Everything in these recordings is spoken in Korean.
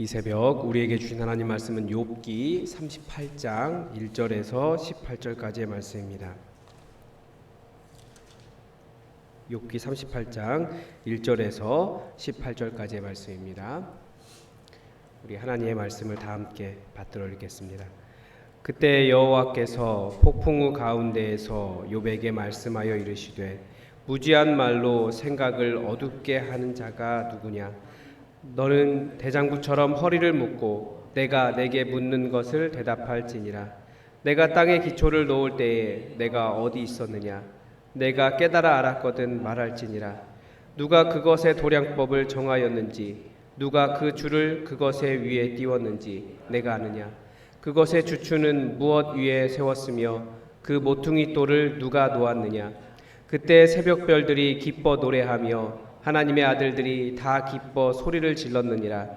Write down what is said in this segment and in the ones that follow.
이 새벽 우리에게 주신 하나님 말씀은 욥기 38장 1절에서 18절까지의 말씀입니다. 욥기 38장 1절에서 18절까지의 말씀입니다. 우리 하나님의 말씀을 다 함께 받들어 읽겠습니다. 그때 여호와께서 폭풍우 가운데에서 욥에게 말씀하여 이르시되 무지한 말로 생각을 어둡게 하는 자가 누구냐? 너는 대장부처럼 허리를 묶고 내가 내게 묻는 것을 대답할지니라. 내가 땅에 기초를 놓을 때에 내가 어디 있었느냐? 내가 깨달아 알았거든 말할지니라. 누가 그것의 도량법을 정하였는지 누가 그 줄을 그것의 위에 띄웠는지 내가 아느냐? 그것의 주추는 무엇 위에 세웠으며 그 모퉁이 돌을 누가 놓았느냐? 그때 새벽별들이 기뻐 노래하며 하나님의 아들들이 다 기뻐 소리를 질렀느니라.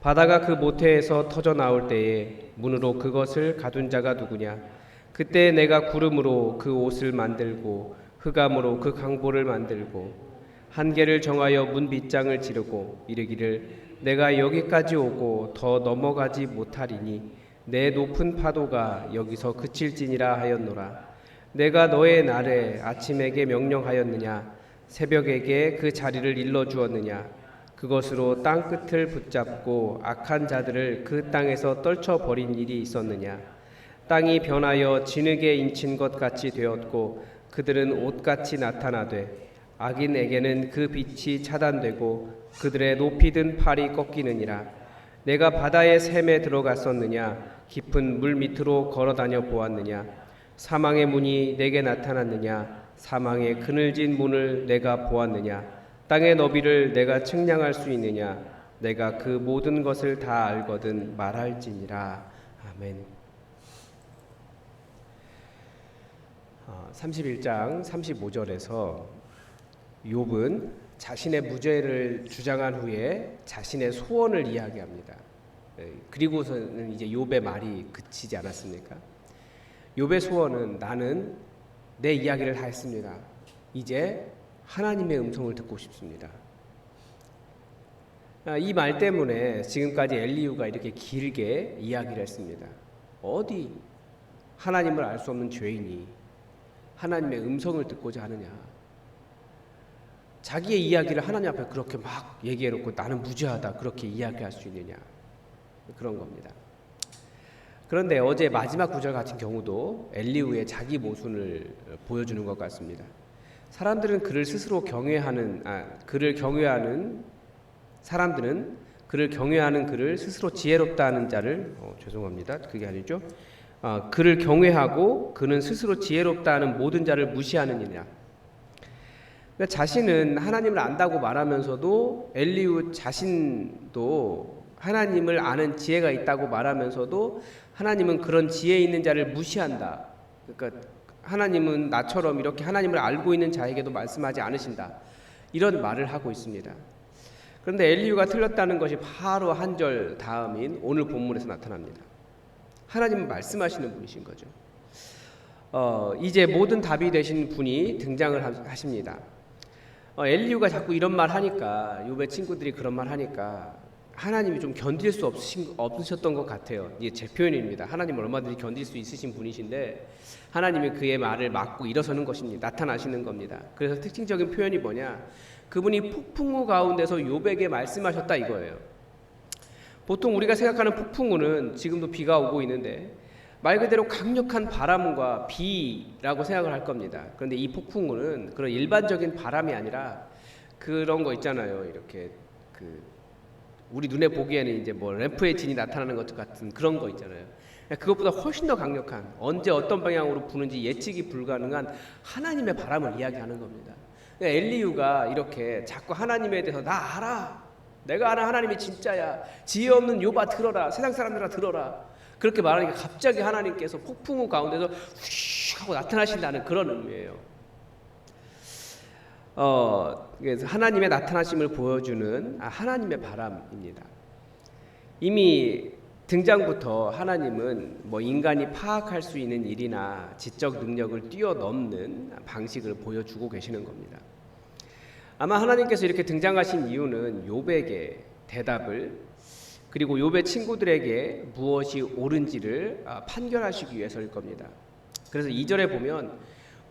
바다가 그 모태에서 터져 나올 때에 문으로 그것을 가둔 자가 누구냐? 그때 내가 구름으로 그 옷을 만들고 흑암으로 그 강보를 만들고 한계를 정하여 문 빗장을 지르고 이르기를 내가 여기까지 오고 더 넘어가지 못하리니 내 높은 파도가 여기서 그칠지니라 하였노라. 내가 너의 날에 아침에게 명령하였느냐? 새벽에게 그 자리를 일러주었느냐? 그것으로 땅 끝을 붙잡고 악한 자들을 그 땅에서 떨쳐버린 일이 있었느냐? 땅이 변하여 진흙에 인친 것 같이 되었고 그들은 옷같이 나타나되 악인에게는 그 빛이 차단되고 그들의 높이 든 팔이 꺾이느니라. 내가 바다의 샘에 들어갔었느냐? 깊은 물 밑으로 걸어다녀 보았느냐? 사망의 문이 내게 나타났느냐? 사망의 그늘진 문을 내가 보았느냐? 땅의 너비를 내가 측량할 수 있느냐? 내가 그 모든 것을 다 알거든 말할지니라. 아멘. 31장 35절에서 욥은 자신의 무죄를 주장한 후에 자신의 소원을 이야기합니다. 그리고서는 이제 욥의 말이 그치지 않았습니까? 욥의 소원은 나는 내 이야기를 다 했습니다. 이제 하나님의 음성을 듣고 싶습니다. 이 말 때문에 지금까지 엘리후가 이렇게 길게 이야기를 했습니다. 어디 하나님을 알 수 없는 죄인이 하나님의 음성을 듣고자 하느냐? 자기의 이야기를 하나님 앞에 그렇게 막 얘기해놓고 나는 무죄하다 그렇게 이야기할 수 있느냐? 그런 겁니다. 그런데 어제 마지막 구절 같은 경우도 엘리후의 자기 모순을 보여주는 것 같습니다. 사람들은 그를 스스로 그를 경외하는 사람들은 그를 경외하는 그를 스스로 지혜롭다 하는 자를 죄송합니다. 그게 아니죠. 그를 경외하고 그는 스스로 지혜롭다 하는 모든 자를 무시하느니라. 그러니까 자신은 하나님을 안다고 말하면서도 엘리후 자신도 하나님을 아는 지혜가 있다고 말하면서도 하나님은 그런 지혜 있는 자를 무시한다. 그러니까 하나님은 나처럼 이렇게 하나님을 알고 있는 자에게도 말씀하지 않으신다. 이런 말을 하고 있습니다. 그런데 엘리후가 틀렸다는 것이 바로 한 절 다음인 오늘 본문에서 나타납니다. 하나님은 말씀하시는 분이신 거죠. 이제 모든 답이 되신 분이 등장을 하십니다. 엘리후가 자꾸 이런 말 하니까 욥의 친구들이 그런 말 하니까 하나님이 좀 견딜 수 없으셨던 것 같아요. 이게 제 표현입니다. 하나님은 얼마든지 견딜 수 있으신 분이신데 하나님이 그의 말을 막고 일어서는 것입니다. 나타나시는 겁니다. 그래서 특징적인 표현이 뭐냐? 그분이 폭풍우 가운데서 욥에게 말씀하셨다 이거예요. 보통 우리가 생각하는 폭풍우는 지금도 비가 오고 있는데 말 그대로 강력한 바람과 비라고 생각을 할 겁니다. 그런데 이 폭풍우는 그런 일반적인 바람이 아니라 그런 거 있잖아요. 이렇게 우리 눈에 보기에는 이제 뭐 램프의 진이 나타나는 것 같은 그런 거 있잖아요. 그것보다 훨씬 더 강력한 언제 어떤 방향으로 부는지 예측이 불가능한 하나님의 바람을 이야기하는 겁니다. 엘리후가 이렇게 자꾸 하나님에 대해서 나 알아. 내가 아는 하나님이 진짜야. 지혜 없는 욥아 들어라. 세상 사람들아 들어라. 그렇게 말하니까 갑자기 하나님께서 폭풍우 가운데서 휘 하고 나타나신다는 그런 의미예요. 하나님의 나타나심을 보여주는 하나님의 바람입니다. 이미 등장부터 하나님은 인간이 파악할 수 있는 일이나 지적 능력을 뛰어넘는 방식을 보여주고 계시는 겁니다. 아마 하나님께서 이렇게 등장하신 이유는 욥에게 대답을 그리고 욥의 친구들에게 무엇이 옳은지를 판결하시기 위해서일 겁니다. 그래서 2절에 보면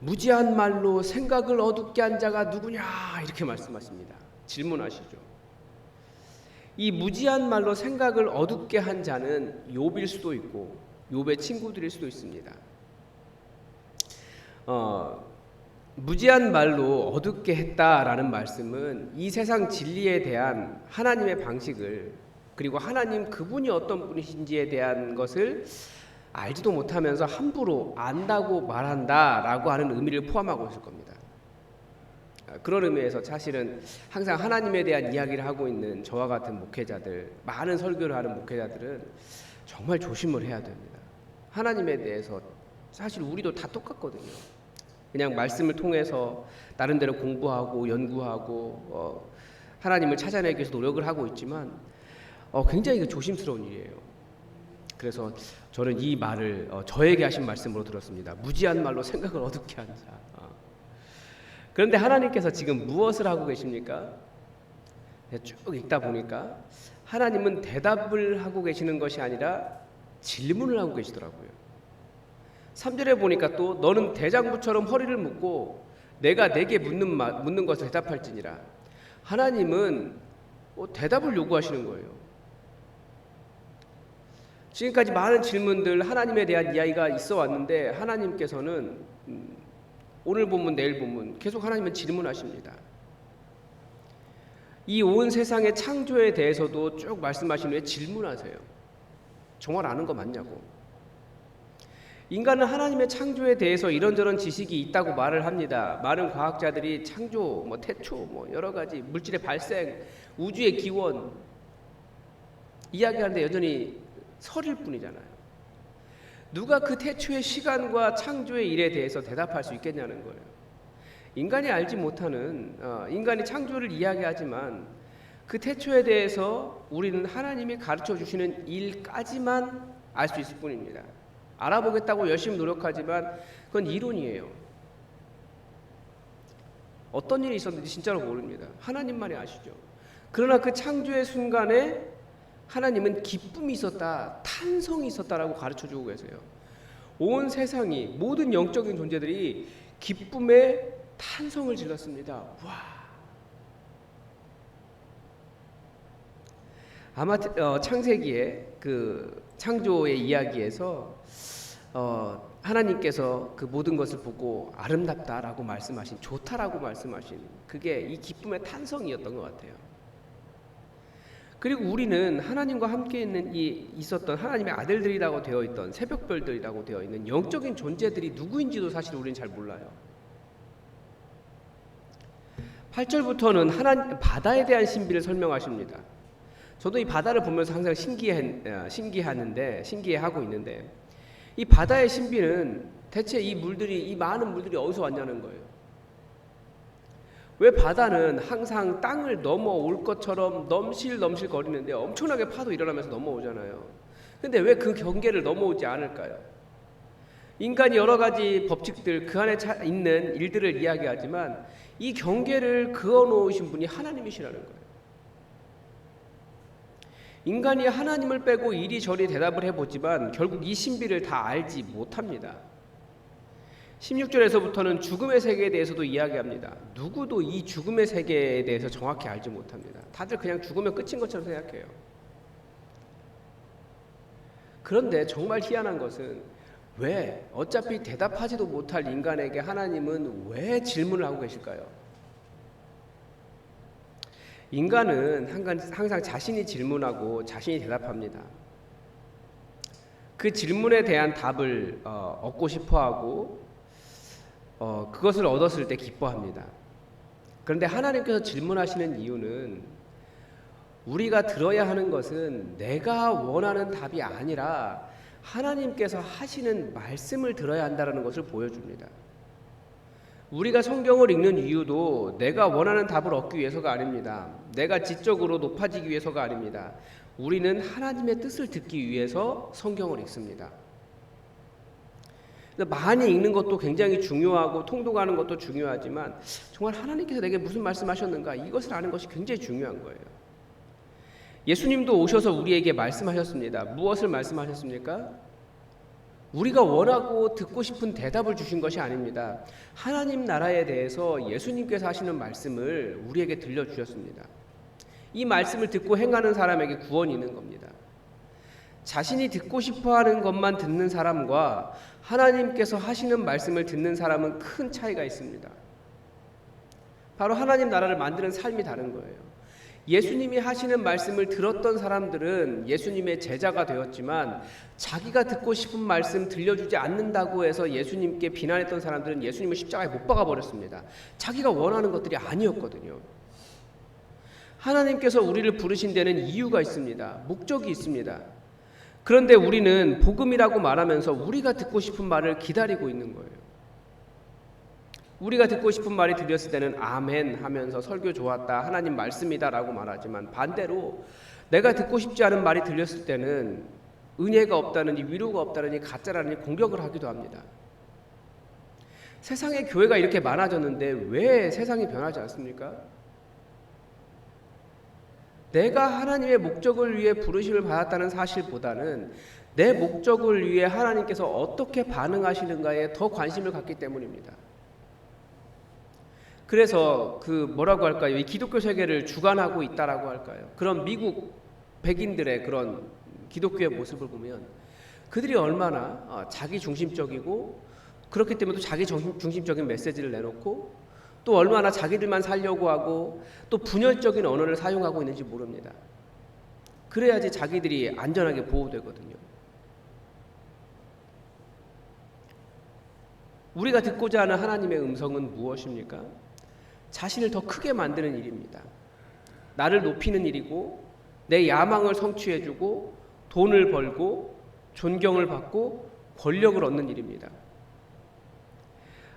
무지한 말로 생각을 어둡게 한 자가 누구냐 이렇게 말씀하십니다. 질문하시죠. 이 무지한 말로 생각을 어둡게 한 자는 욥일 수도 있고 욥의 친구들일 수도 있습니다. 무지한 말로 어둡게 했다라는 말씀은 이 세상 진리에 대한 하나님의 방식을, 그리고 하나님 그분이 어떤 분이신지에 대한 것을 알지도 못하면서 함부로 안다고 말한다라고 하는 의미를 포함하고 있을 겁니다. 그런 의미에서 사실은 항상 하나님에 대한 이야기를 하고 있는 저와 같은 목회자들, 많은 설교를 하는 목회자들은 정말 조심을 해야 됩니다. 하나님에 대해서 사실 우리도 다 똑같거든요. 그냥 말씀을 통해서 나름대로 공부하고 연구하고 하나님을 찾아내기 위해서 노력을 하고 있지만 굉장히 조심스러운 일이에요. 그래서 저는 이 말을 저에게 하신 말씀으로 들었습니다. 무지한 말로 생각을 어둡게 한 자. 그런데 하나님께서 지금 무엇을 하고 계십니까? 쭉 읽다 보니까 하나님은 대답을 하고 계시는 것이 아니라 질문을 하고 계시더라고요. 3절에 보니까 또 너는 대장부처럼 허리를 묶고 내가 내게 묻는 것을 대답할지니라. 하나님은 대답을 요구하시는 거예요. 지금까지 많은 질문들, 하나님에 대한 이야기가 있어 왔는데 하나님께서는 오늘 본문 내일 본문 계속 하나님은 질문하십니다. 이 온 세상의 창조에 대해서도 쭉 말씀하신 후에 질문하세요. 정말 아는 거 맞냐고. 인간은 하나님의 창조에 대해서 이런저런 지식이 있다고 말을 합니다. 많은 과학자들이 창조, 태초, 여러 가지 물질의 발생, 우주의 기원 이야기하는데 여전히 설일 뿐이잖아요. 누가 그 태초의 시간과 창조의 일에 대해서 대답할 수 있겠냐는 거예요. 인간이 알지 못하는, 인간이 창조를 이야기하지만 그 태초에 대해서 우리는 하나님이 가르쳐 주시는 일까지만 알 수 있을 뿐입니다. 알아보겠다고 열심히 노력하지만 그건 이론이에요. 어떤 일이 있었는지 진짜로 모릅니다. 하나님만이 아시죠. 그러나 그 창조의 순간에 하나님은 기쁨이 있었다, 탄성이 있었다라고 가르쳐주고 계세요. 온 세상이, 모든 영적인 존재들이 기쁨의 탄성을 질렀습니다. 와. 아마 창세기의 그 창조의 이야기에서 하나님께서 그 모든 것을 보고 아름답다라고 말씀하신, 좋다라고 말씀하신 그게 이 기쁨의 탄성이었던 것 같아요. 그리고 우리는 하나님과 함께 있었던 하나님의 아들들이라고 되어 있던 새벽별들이라고 되어 있는 영적인 존재들이 누구인지도 사실 우리는 잘 몰라요. 8절부터는 하나님 바다에 대한 신비를 설명하십니다. 저도 이 바다를 보면서 항상 신기해하고 있는데 이 바다의 신비는 대체 이 많은 물들이 어디서 왔냐는 거예요. 왜 바다는 항상 땅을 넘어올 것처럼 넘실넘실 거리는데 엄청나게 파도 일어나면서 넘어오잖아요. 근데 왜 그 경계를 넘어오지 않을까요? 인간이 여러 가지 법칙들, 그 안에 있는 일들을 이야기하지만 이 경계를 그어놓으신 분이 하나님이시라는 거예요. 인간이 하나님을 빼고 이리저리 대답을 해보지만 결국 이 신비를 다 알지 못합니다. 16절에서부터는 죽음의 세계에 대해서도 이야기합니다. 누구도 이 죽음의 세계에 대해서 정확히 알지 못합니다. 다들 그냥 죽으면 끝인 것처럼 생각해요. 그런데 정말 희한한 것은 왜 어차피 대답하지도 못할 인간에게 하나님은 왜 질문을 하고 계실까요? 인간은 항상 자신이 질문하고 자신이 대답합니다. 그 질문에 대한 답을 얻고 싶어하고 그것을 얻었을 때 기뻐합니다. 그런데 하나님께서 질문하시는 이유는 우리가 들어야 하는 것은 내가 원하는 답이 아니라 하나님께서 하시는 말씀을 들어야 한다는 것을 보여줍니다. 우리가 성경을 읽는 이유도 내가 원하는 답을 얻기 위해서가 아닙니다. 내가 지적으로 높아지기 위해서가 아닙니다. 우리는 하나님의 뜻을 듣기 위해서 성경을 읽습니다. 많이 읽는 것도 굉장히 중요하고 통독하는 것도 중요하지만 정말 하나님께서 내게 무슨 말씀하셨는가 이것을 아는 것이 굉장히 중요한 거예요. 예수님도 오셔서 우리에게 말씀하셨습니다. 무엇을 말씀하셨습니까? 우리가 원하고 듣고 싶은 대답을 주신 것이 아닙니다. 하나님 나라에 대해서 예수님께서 하시는 말씀을 우리에게 들려주셨습니다. 이 말씀을 듣고 행하는 사람에게 구원이 있는 겁니다. 자신이 듣고 싶어하는 것만 듣는 사람과 하나님께서 하시는 말씀을 듣는 사람은 큰 차이가 있습니다. 바로 하나님 나라를 만드는 삶이 다른 거예요. 예수님이 하시는 말씀을 들었던 사람들은 예수님의 제자가 되었지만 자기가 듣고 싶은 말씀 들려주지 않는다고 해서 예수님께 비난했던 사람들은 예수님을 십자가에 못 박아 버렸습니다. 자기가 원하는 것들이 아니었거든요. 하나님께서 우리를 부르신 데는 이유가 있습니다. 목적이 있습니다. 그런데 우리는 복음이라고 말하면서 우리가 듣고 싶은 말을 기다리고 있는 거예요. 우리가 듣고 싶은 말이 들렸을 때는 아멘 하면서 설교 좋았다, 하나님 말씀이다 라고 말하지만 반대로 내가 듣고 싶지 않은 말이 들렸을 때는 은혜가 없다느니 위로가 없다느니 가짜라느니 공격을 하기도 합니다. 세상에 교회가 이렇게 많아졌는데 왜 세상이 변하지 않습니까? 내가 하나님의 목적을 위해 부르심을 받았다는 사실보다는 내 목적을 위해 하나님께서 어떻게 반응하시는가에 더 관심을 갖기 때문입니다. 그래서 뭐라고 할까요? 이 기독교 세계를 주관하고 있다라고 할까요? 그런 미국 백인들의 그런 기독교의 모습을 보면 그들이 얼마나 자기 중심적이고 그렇기 때문에 또 자기 중심적인 메시지를 내놓고 또 얼마나 자기들만 살려고 하고 또 분열적인 언어를 사용하고 있는지 모릅니다. 그래야지 자기들이 안전하게 보호되거든요. 우리가 듣고자 하는 하나님의 음성은 무엇입니까? 자신을 더 크게 만드는 일입니다. 나를 높이는 일이고 내 야망을 성취해주고 돈을 벌고 존경을 받고 권력을 얻는 일입니다.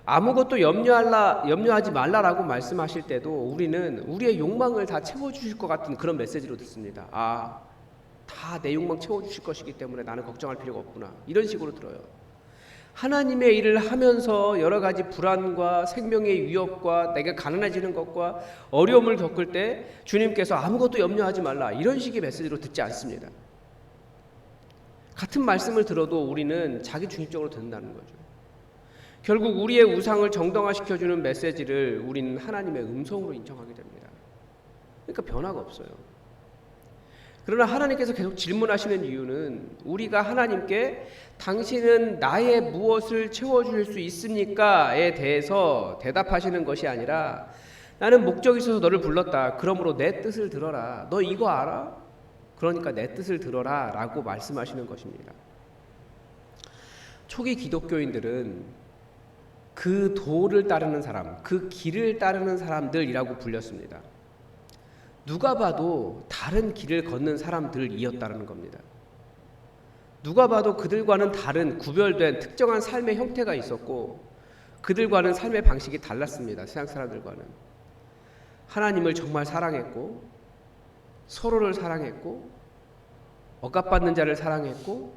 아무것도 염려하지 말라라고 말씀하실 때도 우리는 우리의 욕망을 다 채워주실 것 같은 그런 메시지로 듣습니다. 다 내 욕망 채워주실 것이기 때문에 나는 걱정할 필요가 없구나. 이런 식으로 들어요. 하나님의 일을 하면서 여러 가지 불안과 생명의 위협과 내가 가난해지는 것과 어려움을 겪을 때 주님께서 아무것도 염려하지 말라. 이런 식의 메시지로 듣지 않습니다. 같은 말씀을 들어도 우리는 자기 중심적으로 듣는다는 거죠. 결국 우리의 우상을 정당화시켜주는 메시지를 우리는 하나님의 음성으로 인정하게 됩니다. 그러니까 변화가 없어요. 그러나 하나님께서 계속 질문하시는 이유는 우리가 하나님께 당신은 나의 무엇을 채워줄 수 있습니까?에 대해서 대답하시는 것이 아니라 나는 목적이 있어서 너를 불렀다. 그러므로 내 뜻을 들어라. 너 이거 알아? 그러니까 내 뜻을 들어라 라고 말씀하시는 것입니다. 초기 기독교인들은 그 도를 따르는 사람, 그 길을 따르는 사람들이라고 불렸습니다. 누가 봐도 다른 길을 걷는 사람들이었다는 겁니다. 누가 봐도 그들과는 다른 구별된 특정한 삶의 형태가 있었고 그들과는 삶의 방식이 달랐습니다. 세상 사람들과는. 하나님을 정말 사랑했고 서로를 사랑했고 억압받는 자를 사랑했고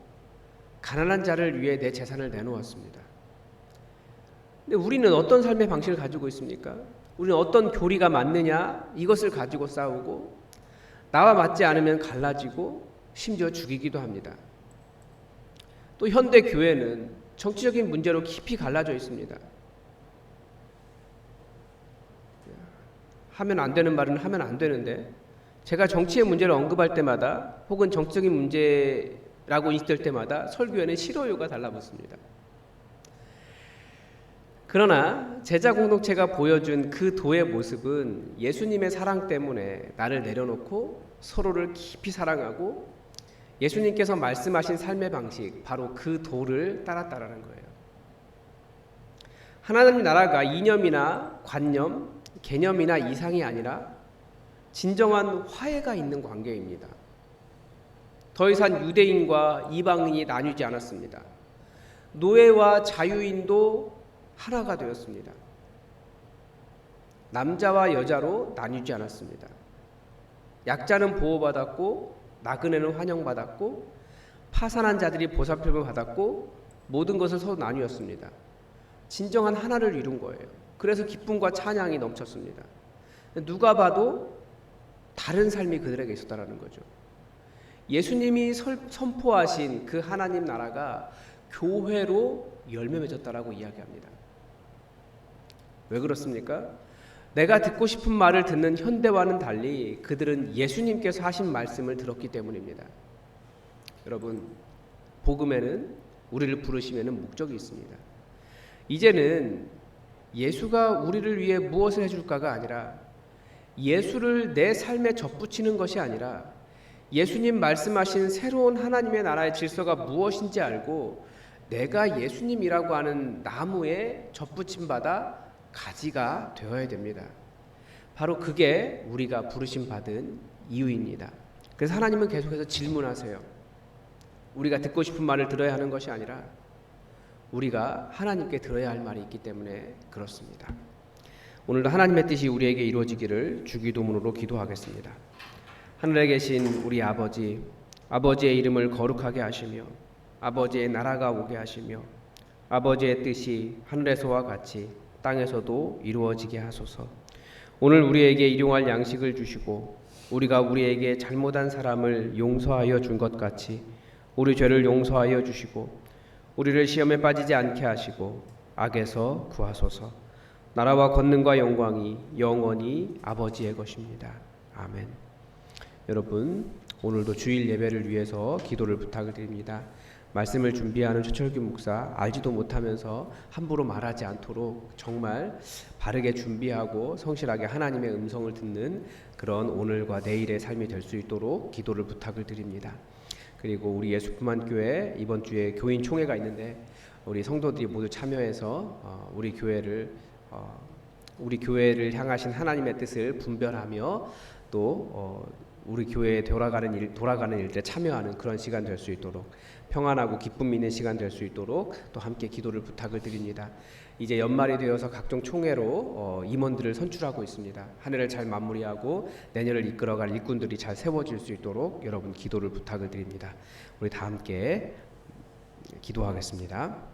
가난한 자를 위해 내 재산을 내놓았습니다. 근데 우리는 어떤 삶의 방식을 가지고 있습니까? 우리는 어떤 교리가 맞느냐 이것을 가지고 싸우고 나와 맞지 않으면 갈라지고 심지어 죽이기도 합니다. 또 현대 교회는 정치적인 문제로 깊이 갈라져 있습니다. 하면 안 되는 말은 하면 안 되는데 제가 정치의 문제를 언급할 때마다 혹은 정치적인 문제라고 인식될 때마다 설교에는 싫어요가 달라붙습니다. 그러나 제자 공동체가 보여준 그 도의 모습은 예수님의 사랑 때문에 나를 내려놓고 서로를 깊이 사랑하고 예수님께서 말씀하신 삶의 방식, 바로 그 도를 따랐다라는 거예요. 하나님 나라가 이념이나 관념, 개념이나 이상이 아니라 진정한 화해가 있는 관계입니다. 더 이상 유대인과 이방인이 나뉘지 않았습니다. 노예와 자유인도 하나가 되었습니다. 남자와 여자로 나뉘지 않았습니다. 약자는 보호받았고 나그네는 환영받았고 파산한 자들이 보살핌을 받았고 모든 것을 서로 나뉘었습니다. 진정한 하나를 이룬 거예요. 그래서 기쁨과 찬양이 넘쳤습니다. 누가 봐도 다른 삶이 그들에게 있었다는 거죠. 예수님이 선포하신 그 하나님 나라가 교회로 열매 맺었다라고 이야기합니다. 왜 그렇습니까? 내가 듣고 싶은 말을 듣는 현대와는 달리 그들은 예수님께서 하신 말씀을 들었기 때문입니다. 여러분, 복음에는 우리를 부르시면은 목적이 있습니다. 이제는 예수가 우리를 위해 무엇을 해줄까가 아니라, 예수를 내 삶에 접붙이는 것이 아니라, 예수님 말씀하신 새로운 하나님의 나라의 질서가 무엇인지 알고 내가 예수님이라고 하는 나무에 접붙임 받아 가지가 되어야 됩니다. 바로 그게 우리가 부르심 받은 이유입니다. 그래서 하나님은 계속해서 질문하세요. 우리가 듣고 싶은 말을 들어야 하는 것이 아니라 우리가 하나님께 들어야 할 말이 있기 때문에 그렇습니다. 오늘도 하나님의 뜻이 우리에게 이루어지기를 주기도문으로 기도하겠습니다. 하늘에 계신 우리 아버지, 아버지의 이름을 거룩하게 하시며 아버지의 나라가 오게 하시며 아버지의 뜻이 하늘에서와 같이 땅에서도 이루어지게 하소서. 오늘 우리에게 일용할 양식을 주시고 우리가 우리에게 잘못한 사람을 용서하여 준 것 같이 우리 죄를 용서하여 주시고 우리를 시험에 빠지지 않게 하시고 악에서 구하소서. 나라와 권능과 영광이 영원히 아버지의 것입니다. 아멘. 여러분, 오늘도 주일 예배를 위해서 기도를 부탁을 드립니다. 말씀을 준비하는 최철규 목사, 알지도 못하면서 함부로 말하지 않도록 정말 바르게 준비하고 성실하게 하나님의 음성을 듣는 그런 오늘과 내일의 삶이 될 수 있도록 기도를 부탁을 드립니다. 그리고 우리 예수품안교회 이번 주에 교인 총회가 있는데 우리 성도들이 모두 참여해서 우리 교회를 향하신 하나님의 뜻을 분별하며 또 우리 교회에 돌아가는 일들에 참여하는 그런 시간 될 수 있도록, 평안하고 기쁨 있는 시간 될 수 있도록 또 함께 기도를 부탁을 드립니다. 이제 연말이 되어서 각종 총회로 임원들을 선출하고 있습니다. 한 해를 잘 마무리하고 내년을 이끌어갈 일꾼들이 잘 세워질 수 있도록 여러분 기도를 부탁을 드립니다. 우리 다 함께 기도하겠습니다.